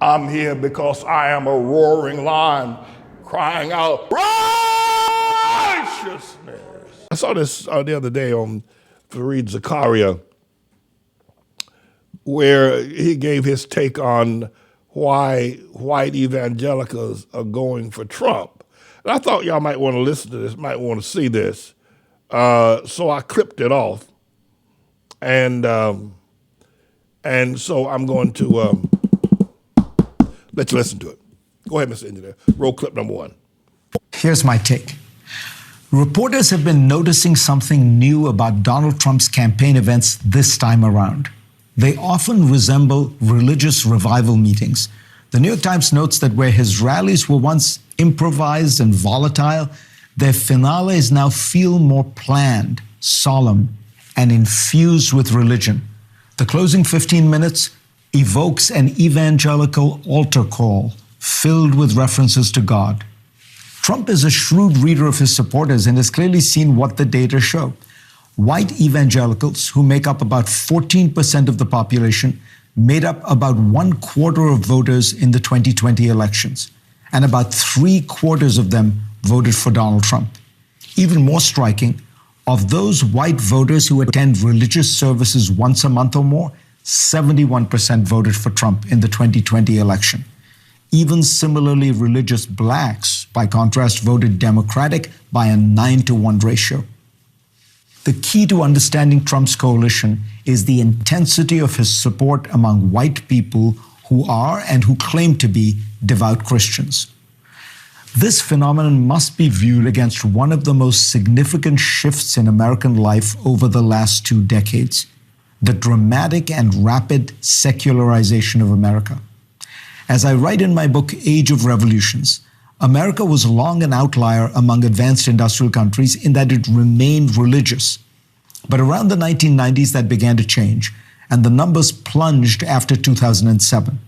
I'm here because I am a roaring lion crying out righteousness. I saw this the other day on Fareed Zakaria, where he gave his take on why white evangelicals are going for Trump. And I thought y'all might want to listen to this, might want to see this. So I clipped it off. And so I'm going to let you listen to it. Go ahead, Mr. Engineer. Roll clip number 1. Here's my take. Reporters have been noticing something new about Donald Trump's campaign events this time around. They often resemble religious revival meetings. The New York Times notes that where his rallies were once improvised and volatile, their finales now feel more planned, solemn, and infused with religion. The closing 15 minutes evokes an evangelical altar call filled with references to God. Trump is a shrewd reader of his supporters and has clearly seen what the data show. White evangelicals, who make up about 14% of the population, made up about 1/4 of voters in the 2020 elections, and about 3/4 of them voted for Donald Trump. Even more striking, of those white voters who attend religious services once a month or more, 71% voted for Trump in the 2020 election. Even similarly religious blacks, by contrast, voted Democratic by a 9-to-1 ratio. The key to understanding Trump's coalition is the intensity of his support among white people who are and who claim to be devout Christians. This phenomenon must be viewed against one of the most significant shifts in American life over the last 2 decades, the dramatic and rapid secularization of America. As I write in my book, Age of Revolutions, America was long an outlier among advanced industrial countries in that it remained religious. But around the 1990s, that began to change, and the numbers plunged after 2007.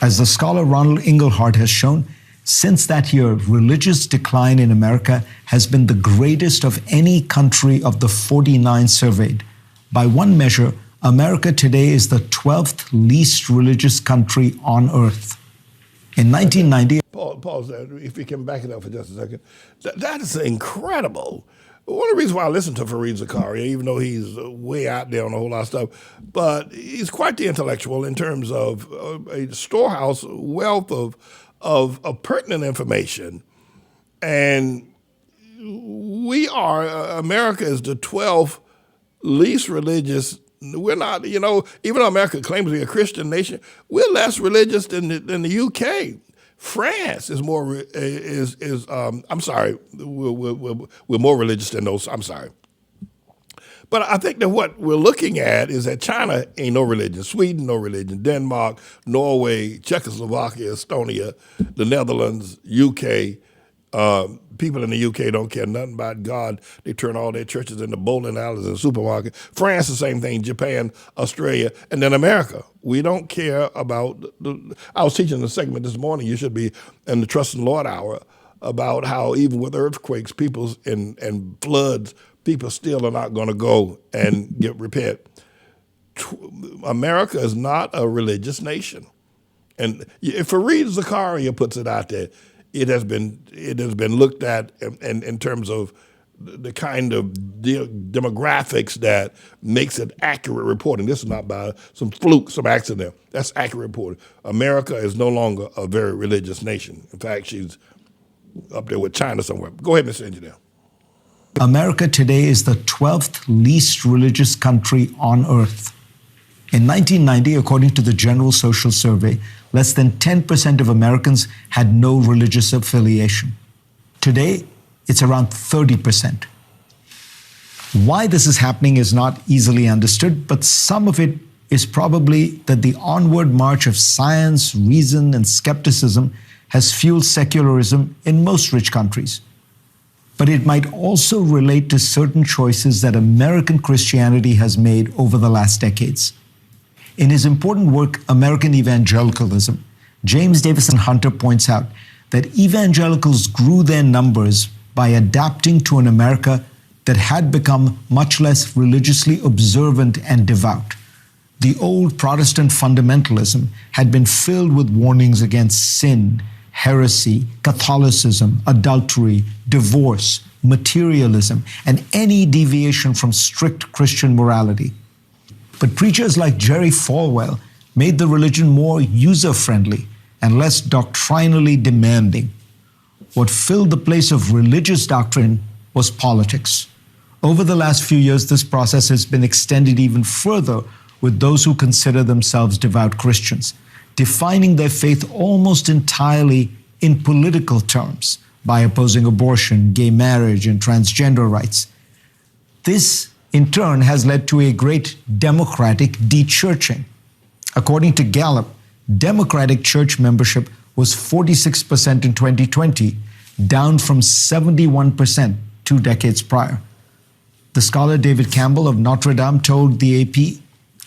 As the scholar Ronald Inglehart has shown, since that year, religious decline in America has been the greatest of any country of the 49 surveyed. By one measure, America today is the 12th least religious country on earth. In 1990... Pause there, if you can back it up for just a second. That is incredible. One of the reasons why I listen to Fareed Zakaria, even though he's way out there on a whole lot of stuff, but he's quite the intellectual in terms of a storehouse wealth of pertinent information. And we are, America is the 12th least religious. We're not, even though America claims to be a Christian nation, we're less religious than the UK. France is more, I'm sorry, we're more religious than those, I'm sorry. But I think that what we're looking at is that China ain't no religion, Sweden no religion, Denmark, Norway, Czechoslovakia, Estonia, the Netherlands, UK. People in the UK don't care nothing about God. They turn all their churches into bowling alleys and supermarkets. France, the same thing, Japan, Australia, and then America. We don't care about, I was teaching a segment this morning, you should be in the Trust in the Lord hour, about how even with earthquakes, and floods, people still are not going to go and repent. America is not a religious nation. And if Fareed Zakaria puts it out there, it has been looked at in terms of the kind of demographics that makes it accurate reporting. This is not by some fluke, some accident. That's accurate reporting. America is no longer a very religious nation. In fact, she's up there with China somewhere. Go ahead, Mr. Engineer. America today is the 12th least religious country on earth. In 1990, according to the General Social Survey, less than 10% of Americans had no religious affiliation. Today, it's around 30%. Why this is happening is not easily understood, but some of it is probably that the onward march of science, reason, and skepticism has fueled secularism in most rich countries. But it might also relate to certain choices that American Christianity has made over the last decades. In his important work, American Evangelicalism, James Davison Hunter points out that evangelicals grew their numbers by adapting to an America that had become much less religiously observant and devout. The old Protestant fundamentalism had been filled with warnings against sin, heresy, Catholicism, adultery, divorce, materialism, and any deviation from strict Christian morality. But preachers like Jerry Falwell made the religion more user-friendly and less doctrinally demanding. What filled the place of religious doctrine was politics. Over the last few years, this process has been extended even further with those who consider themselves devout Christians, defining their faith almost entirely in political terms by opposing abortion, gay marriage, and transgender rights. This, in turn, has led to a great democratic de-churching. According to Gallup, Democratic church membership was 46% in 2020, down from 71% 2 decades prior. The scholar David Campbell of Notre Dame told the AP,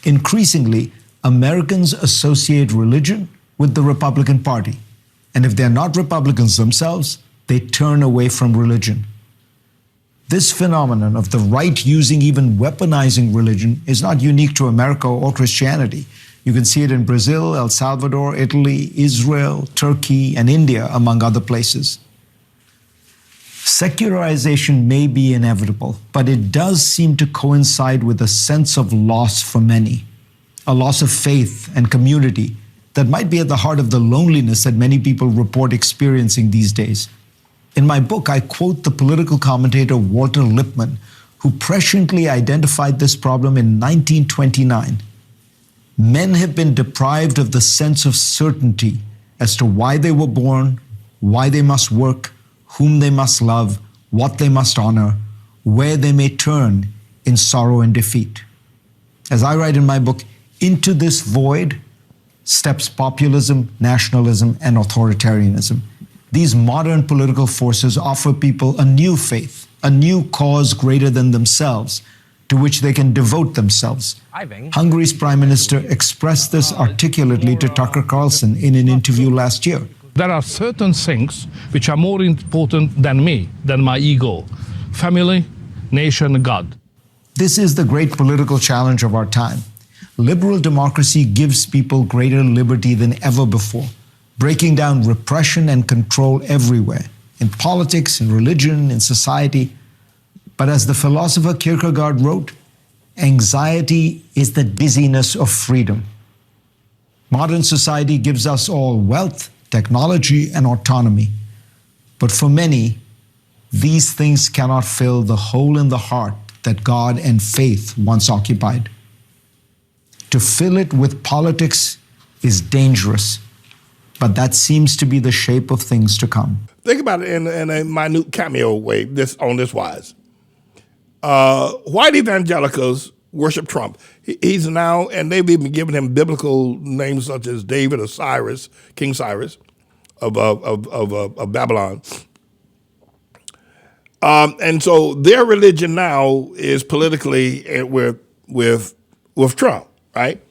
increasingly, Americans associate religion with the Republican Party. And if they're not Republicans themselves, they turn away from religion. This phenomenon of the right using, even weaponizing religion is not unique to America or Christianity. You can see it in Brazil, El Salvador, Italy, Israel, Turkey, and India, among other places. Secularization may be inevitable, but it does seem to coincide with a sense of loss for many, a loss of faith and community that might be at the heart of the loneliness that many people report experiencing these days. In my book, I quote the political commentator Walter Lippmann, who presciently identified this problem in 1929. Men have been deprived of the sense of certainty as to why they were born, why they must work, whom they must love, what they must honor, where they may turn in sorrow and defeat. As I write in my book, into this void steps populism, nationalism, and authoritarianism. These modern political forces offer people a new faith, a new cause greater than themselves, to which they can devote themselves. Hungary's Prime Minister expressed this articulately to Tucker Carlson in an interview last year. There are certain things which are more important than me, than my ego. Family, nation, God. This is the great political challenge of our time. Liberal democracy gives people greater liberty than ever before, breaking down repression and control everywhere, in politics, in religion, in society. But as the philosopher Kierkegaard wrote, anxiety is the dizziness of freedom. Modern society gives us all wealth, technology, and autonomy. But for many, these things cannot fill the hole in the heart that God and faith once occupied. To fill it with politics is dangerous, but that seems to be the shape of things to come. Think about it in a minute cameo way, on this wise. White evangelicals worship Trump. He's now, and they've even given him biblical names such as David or Cyrus, King Cyrus of Babylon. And so their religion now is politically with Trump, right?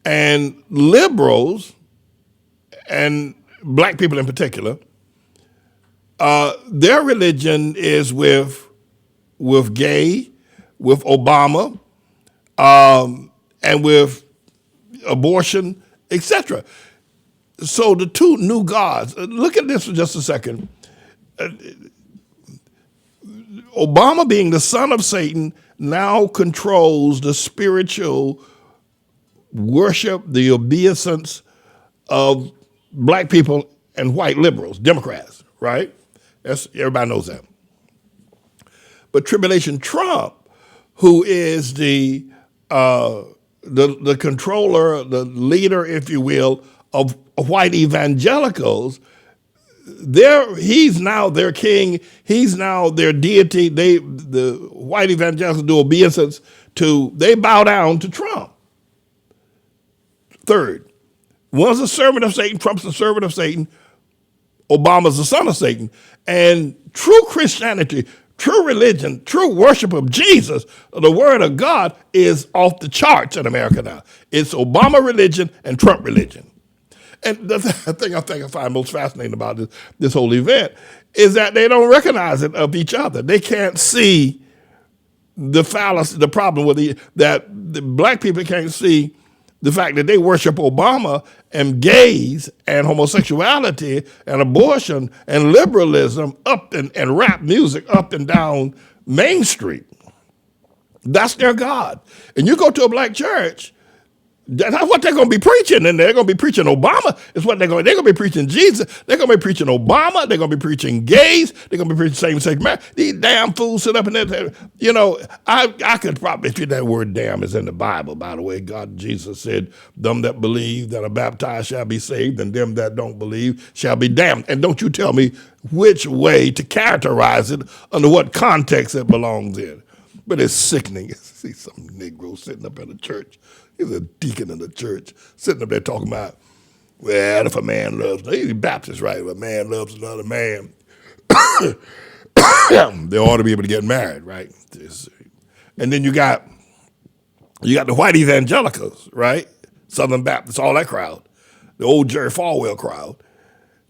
And liberals, and black people in particular, their religion is with gay, with Obama, and with abortion, etc. So the two new gods, look at this for just a second. Obama, being the son of Satan, now controls the spiritual worship, the obeisance of black people and white liberals, Democrats, right? Everybody knows that. But Tribulation Trump, who is the controller, the leader, if you will, of white evangelicals, he's now their king. He's now their deity. The white evangelicals do obeisance they bow down to Trump. Third, one's a servant of Satan, Trump's a servant of Satan, Obama's the son of Satan. And true Christianity, true religion, true worship of Jesus, the word of God, is off the charts in America now. It's Obama religion and Trump religion. And the thing I find most fascinating about this whole event is that they don't recognize it of each other. They can't see the fallacy, the problem with that the black people can't see the fact that they worship Obama and gays and homosexuality and abortion and liberalism and rap music up and down Main Street. That's their God. And you go to a black church, that's what they're going to be preaching, and they're going to be preaching Obama. It's what they're going to be preaching Jesus. They're going to be preaching Obama. They're going to be preaching gays. They're going to be preaching same-sex marriage. These damn fools sit up and I could probably, if that word damn is in the Bible, by the way. God, Jesus said, them that believe that are baptized shall be saved, and them that don't believe shall be damned. And don't you tell me which way to characterize it, under what context it belongs in. But it's sickening. See some Negro sitting up in the church. He's a deacon in the church, sitting up there talking about, well, if a man loves, he's Baptist, right? If a man loves another man, they ought to be able to get married, right? And then you got the white evangelicals, right? Southern Baptists, all that crowd, the old Jerry Falwell crowd,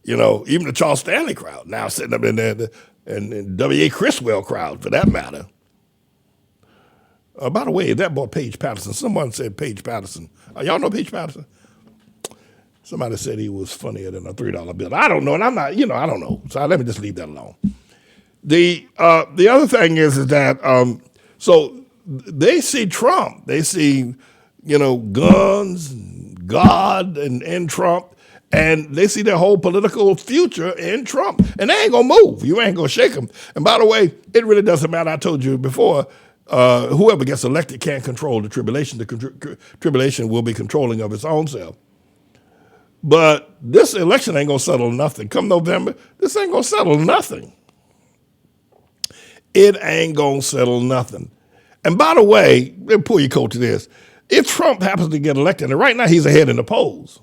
even the Charles Stanley crowd now sitting up in there, and W.A. Criswell crowd for that matter. By the way, that boy Paige Patterson, someone said Paige Patterson. Y'all know Paige Patterson? Somebody said he was funnier than a $3 bill. I don't know, and I'm not, I don't know. So let me just leave that alone. The other thing is that, so they see Trump. They see, guns, God, and Trump, and they see their whole political future in Trump. And they ain't going to move. You ain't going to shake them. And by the way, it really doesn't matter. I told you before, whoever gets elected can't control the tribulation. The tribulation will be controlling of its own self. But this election ain't going to settle nothing. Come November, this ain't going to settle nothing. It ain't going to settle nothing. And by the way, let me pull your coat to this. If Trump happens to get elected, and right now he's ahead in the polls.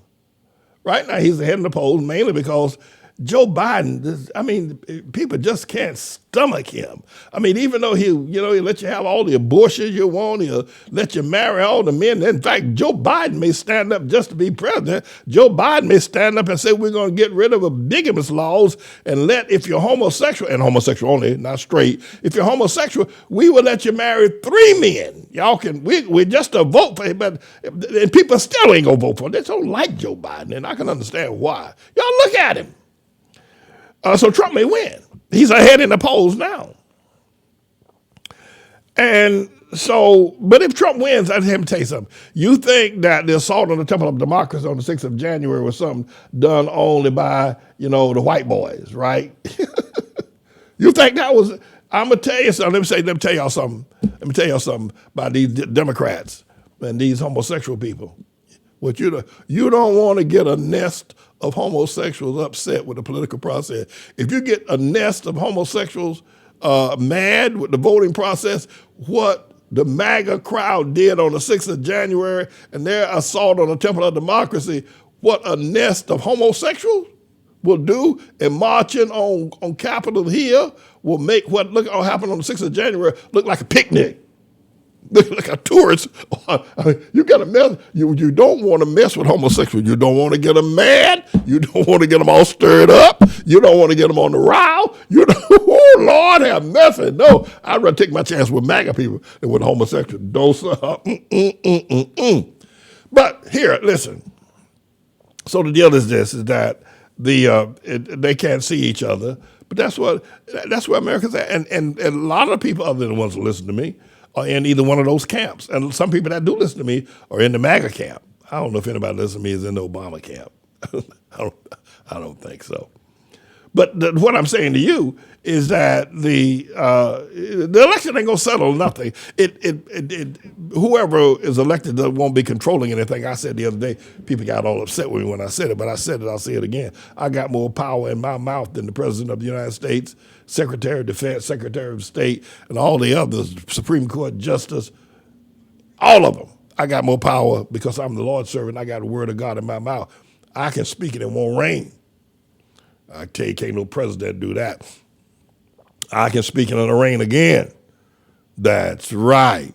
Right now he's ahead in the polls mainly because Joe Biden, people just can't stomach him. Even though he'll let you have all the abortions you want, he'll let you marry all the men. In fact, Joe Biden may stand up just to be president. Joe Biden may stand up and say, we're going to get rid of the bigamous laws and if you're homosexual, and homosexual only, not straight, if you're homosexual, we will let you marry 3 men. Y'all can, we're just a vote for him, and people still ain't going to vote for him. They don't like Joe Biden, and I can understand why. Y'all look at him. So Trump may win. He's ahead in the polls now. And so, but if Trump wins, let me tell you something. You think that the assault on the Temple of Democracy on the 6th of January was something done only by, the white boys, right? You think that was, I'm going to tell you something. Let me tell y'all something. Let me tell y'all something about these Democrats and these homosexual people. What you don't want to get a nest of homosexuals upset with the political process. If you get a nest of homosexuals mad with the voting process, what the MAGA crowd did on the 6th of January and their assault on the Temple of Democracy, what a nest of homosexuals will do in marching on Capitol Hill will make what happened on the 6th of January look like a picnic. Like a tourist. You got to mess. You don't want to mess with homosexuals. You don't want to get them mad. You don't want to get them all stirred up. You don't want to get them on the row. Oh Lord have mercy. No, I'd rather take my chance with MAGA people than with homosexuals. But here, listen. So the deal is this: is that they can't see each other. But that's where America's at, and a lot of people other than the ones who listen to me are in either one of those camps. And some people that do listen to me are in the MAGA camp. I don't know if anybody listening to me is in the Obama camp. I don't think so. But what I'm saying to you is that the election ain't gonna settle nothing. Whoever is elected won't be controlling anything. I said the other day, people got all upset with me when I said it, but I said it, I'll say it again. I got more power in my mouth than the President of the United States, Secretary of Defense, Secretary of State, and all the others, Supreme Court Justice, all of them. I got more power because I'm the Lord's servant. I got the word of God in my mouth. I can speak it, it won't rain. I tell you, can't no president do that. I can speak it in the rain again. That's right.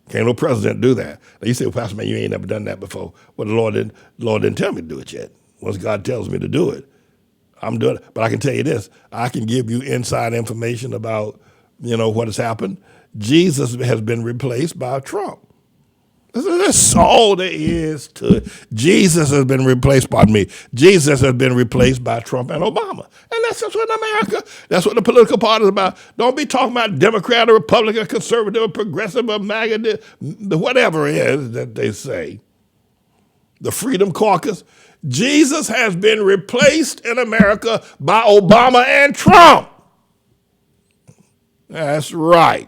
Can't no president do that. Now you say, well, Pastor, man, you ain't never done that before. Well, the Lord didn't tell me to do it yet. Once God tells me to do it, I'm doing it. But I can tell you this, I can give you inside information about You know what has happened? Jesus has been replaced by Trump. That's all there is to it. Jesus has been replaced, pardon me, Jesus has been replaced by Trump and Obama. And that's just what in America, that's what the political party is about. Don't be talking about Democrat or Republican, conservative or progressive or MAGA, whatever it is that they say. The Freedom Caucus. Jesus has been replaced in America by Obama and Trump. That's right.